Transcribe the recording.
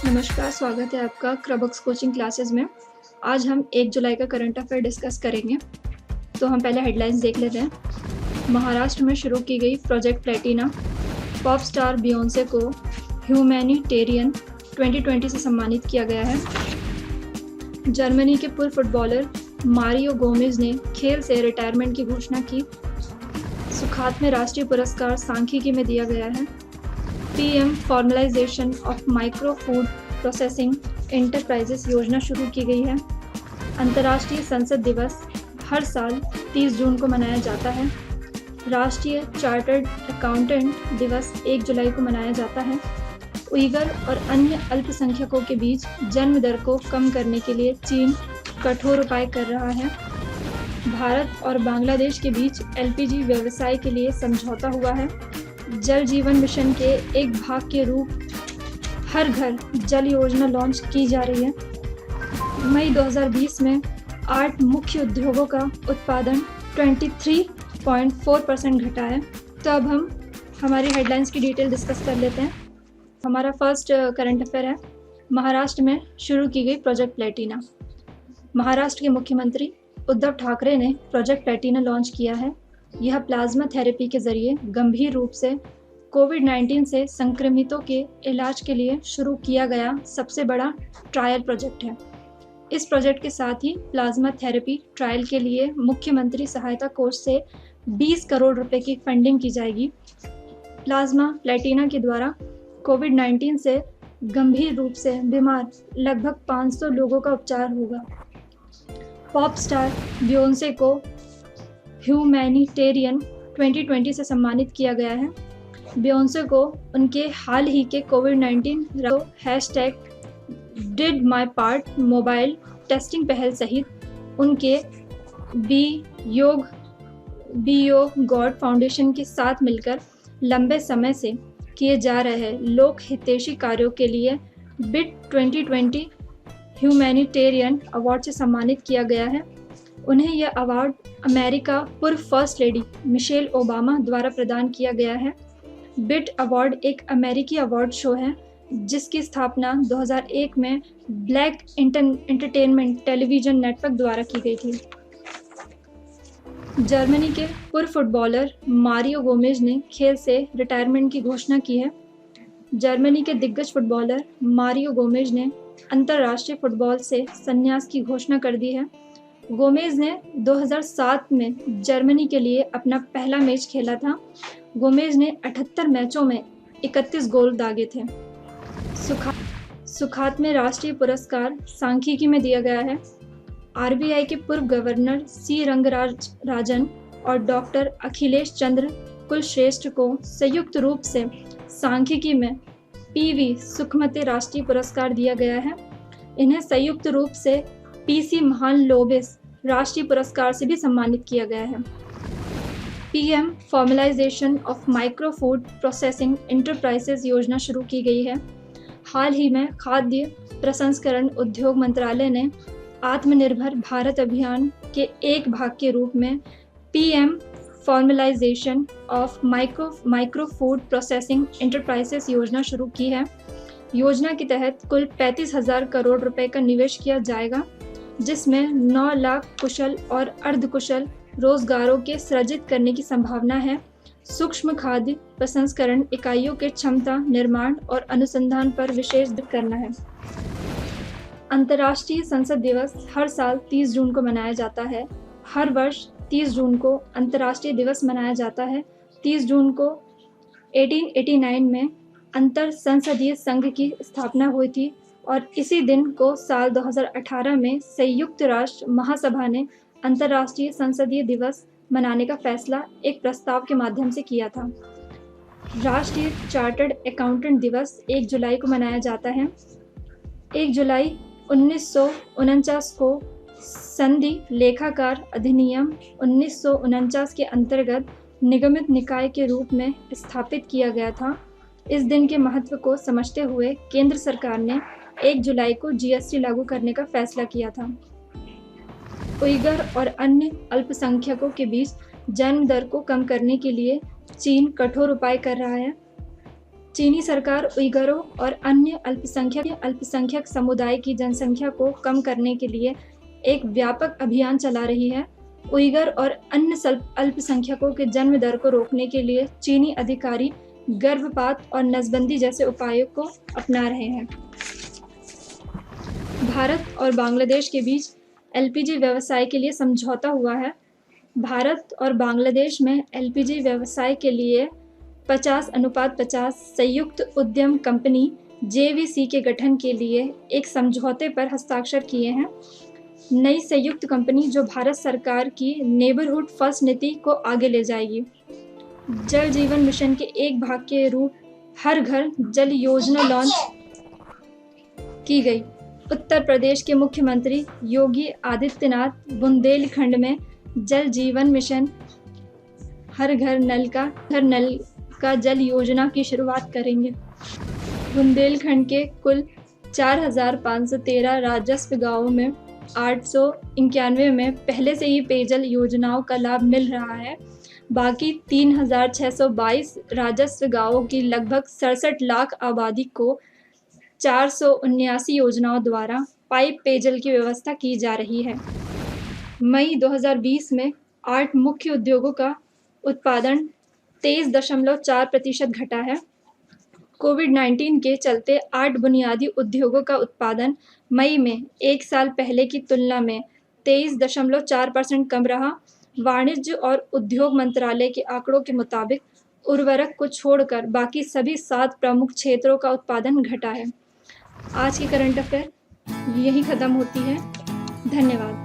नमस्कार, स्वागत है आपका क्रबक्स कोचिंग क्लासेस में। आज हम 1 जुलाई का करंट अफेयर डिस्कस करेंगे। तो हम पहले हेडलाइंस देख लेते हैं। महाराष्ट्र में शुरू की गई प्रोजेक्ट प्लेटिना, पॉप स्टार बियोंसे को ह्यूमैनिटेरियन 2020 से सम्मानित किया गया है। जर्मनी के पूर्व फुटबॉलर मारियो गोमेज ने खेल से रिटायरमेंट की घोषणा की। सुखात में राष्ट्रीय पुरस्कार सांख्यिकी में दिया गया है। PM formalisation of micro food processing enterprises योजना शुरू की गई है। अंतर्राष्ट्रीय संसद दिवस हर साल 30 जून को मनाया जाता है। राष्ट्रीय चार्टर्ड अकाउंटेंट दिवस 1 जुलाई को मनाया जाता है। उइगर और अन्य अल्पसंख्यकों के बीच जन्म दर को कम करने के लिए चीन कठोर उपाय कर रहा है। भारत और बांग्लादेश के बीच एलपीजी व्यवसाय के लिए समझौता हुआ है। जल जीवन मिशन के एक भाग के रूप हर घर जल योजना लॉन्च की जा रही है। मई 2020 में 8 मुख्य उद्योगों का उत्पादन 23.4% घटा है। तो अब हम हमारी हेडलाइंस की डिटेल डिस्कस कर लेते हैं। हमारा फर्स्ट करंट अफेयर है, महाराष्ट्र में शुरू की गई प्रोजेक्ट प्लेटिना। महाराष्ट्र के मुख्यमंत्री उद्धव ठाकरे ने प्रोजेक्ट प्लेटिना लॉन्च किया है। यह प्लाज्मा थेरेपी के जरिए गंभीर रूप से कोविड-19 से संक्रमितों के इलाज के लिए शुरू किया गया सबसे बड़ा ट्रायल प्रोजेक्ट है। इस प्रोजेक्ट के साथ ही प्लाज्मा थेरेपी ट्रायल के लिए मुख्यमंत्री सहायता कोष से 20 करोड़ रुपए की फंडिंग की जाएगी। प्लाज्मा प्लेटिना के द्वारा कोविड-19 से गंभीर रूप से बीमार लगभग 500 लोगों का उपचार होगा। पॉप स्टार बियोंसे को ह्यूमैनिटेरियन 2020 से सम्मानित किया गया है। बियोंसे को उनके हाल ही के कोविड-19 #DidMyPart मोबाइल टेस्टिंग पहल सहित उनके बी योग गॉड फाउंडेशन के साथ मिलकर लंबे समय से किए जा रहे लोक हितैषी कार्यों के लिए बिट 2020 ह्यूमैनिटेरियन अवार्ड से सम्मानित किया गया है। उन्हें यह अवार्ड अमेरिका पूर्व फर्स्ट लेडी मिशेल ओबामा द्वारा प्रदान किया गया है। बिट अवार्ड एक अमेरिकी अवार्ड शो है जिसकी स्थापना 2001 में ब्लैक एंटरटेनमेंट टेलीविजन नेटवर्क द्वारा की गई थी। जर्मनी के पूर्व फुटबॉलर मारियो गोमेज ने खेल से रिटायरमेंट की घोषणा की है। जर्मनी के दिग्गज फुटबॉलर मारियो गोमेज ने अंतर्राष्ट्रीय फुटबॉल से संन्यास की घोषणा कर दी है। गोमेज ने 2007 में जर्मनी के लिए अपना पहला मैच खेला था। गोमेज ने 78 मैचों में 31 गोल दागे थे। सुखात में राष्ट्रीय पुरस्कार सांख्यिकी में दिया गया है। आरबीआई के पूर्व गवर्नर सी रंगराजन और डॉक्टर अखिलेश चंद्र कुलश्रेष्ठ को संयुक्त रूप से सांख्यिकी में पीवी सुखमती राष्ट्रीय पुरस्कार दिया गया है। इन्हें संयुक्त रूप से पीसी महालनोबिस राष्ट्रीय पुरस्कार से भी सम्मानित किया गया है। PM formalisation of micro food processing enterprises योजना शुरू की गई है। हाल ही में खाद्य प्रसंस्करण उद्योग मंत्रालय ने आत्मनिर्भर भारत अभियान के एक भाग के रूप में PM formalisation of micro food processing enterprises योजना शुरू की है। योजना के तहत कुल 35,000 करोड़ रुपए का निवेश किया जाएगा, जिसमें 9 लाख कुशल और अर्धकुशल रोजगारों के सृजित करने की संभावना है। सूक्ष्म खाद्य प्रसंस्करण इकाइयों के क्षमता निर्माण और अनुसंधान पर विशेष ध्यान करना है। अंतर्राष्ट्रीय संसद दिवस हर साल 30 जून को मनाया जाता है। हर वर्ष 30 जून को अंतर्राष्ट्रीय दिवस मनाया जाता है। 30 जून को 1889 में अंतर संसदीय संघ की स्थापना हुई थी और इसी दिन को साल 2018 में संयुक्त राष्ट्र महासभा ने अंतर्राष्ट्रीय संसदीय दिवस मनाने का फैसला एक प्रस्ताव के माध्यम से किया था। राष्ट्रीय चार्टर्ड अकाउंटेंट दिवस 1 जुलाई को मनाया जाता है। 1 जुलाई 1949 को संधि लेखाकार अधिनियम 1949 के अंतर्गत निगमित निकाय के रूप में स्थापित किया गया था। इस दिन के महत्व को समझते हुए केंद्र सरकार ने 1 जुलाई को जीएसटी लागू करने का फैसला किया था। उइगर और अन्य अल्पसंख्यकों के बीच जन्म दर को कम करने के लिए चीन कठोर उपाय कर रहा है। चीनी सरकार उइगरों और अन्य अल्पसंख्यक समुदाय की जनसंख्या को कम करने के लिए एक व्यापक अभियान चला रही है। उइगर और अन्य अल्पसंख्यकों के जन्म दर को रोकने के लिए चीनी अधिकारी गर्भपात और नसबंदी जैसे उपायों को अपना रहे हैं। भारत और बांग्लादेश के बीच एलपीजी व्यवसाय के लिए समझौता हुआ है। भारत और बांग्लादेश में एलपीजी व्यवसाय के लिए 50:50 संयुक्त उद्यम कंपनी जेवीसी के गठन के लिए एक समझौते पर हस्ताक्षर किए हैं। नई संयुक्त कंपनी जो भारत सरकार की नेबरहुड फर्स्ट नीति को आगे ले जाएगी। जल जीवन मिशन के एक भाग के रूप हर घर जल योजना लॉन्च की गई। उत्तर प्रदेश के मुख्यमंत्री योगी आदित्यनाथ बुंदेलखंड में जल जीवन मिशन हर घर नल का जल योजना की शुरुआत करेंगे। बुंदेलखंड के कुल 4,513 राजस्व गांवों में 891 में पहले से ही पेयजल योजनाओं का लाभ मिल रहा है। बाकी 3,622 राजस्व गांवों की लगभग 67 लाख आबादी को 479 योजनाओं द्वारा पाइप पेयजल की व्यवस्था की जा रही है। मई 2020 में 8 मुख्य उद्योगों का उत्पादन 23.4% घटा है। कोविड-19 के चलते 8 बुनियादी उद्योगों का उत्पादन मई में एक साल पहले की तुलना में 23.4% कम रहा। वाणिज्य और उद्योग मंत्रालय के आंकड़ों के मुताबिक उर्वरक को छोड़कर बाकी सभी 7 प्रमुख क्षेत्रों का उत्पादन घटा है। आज की करंट अफेयर यही ख़त्म होती है। धन्यवाद।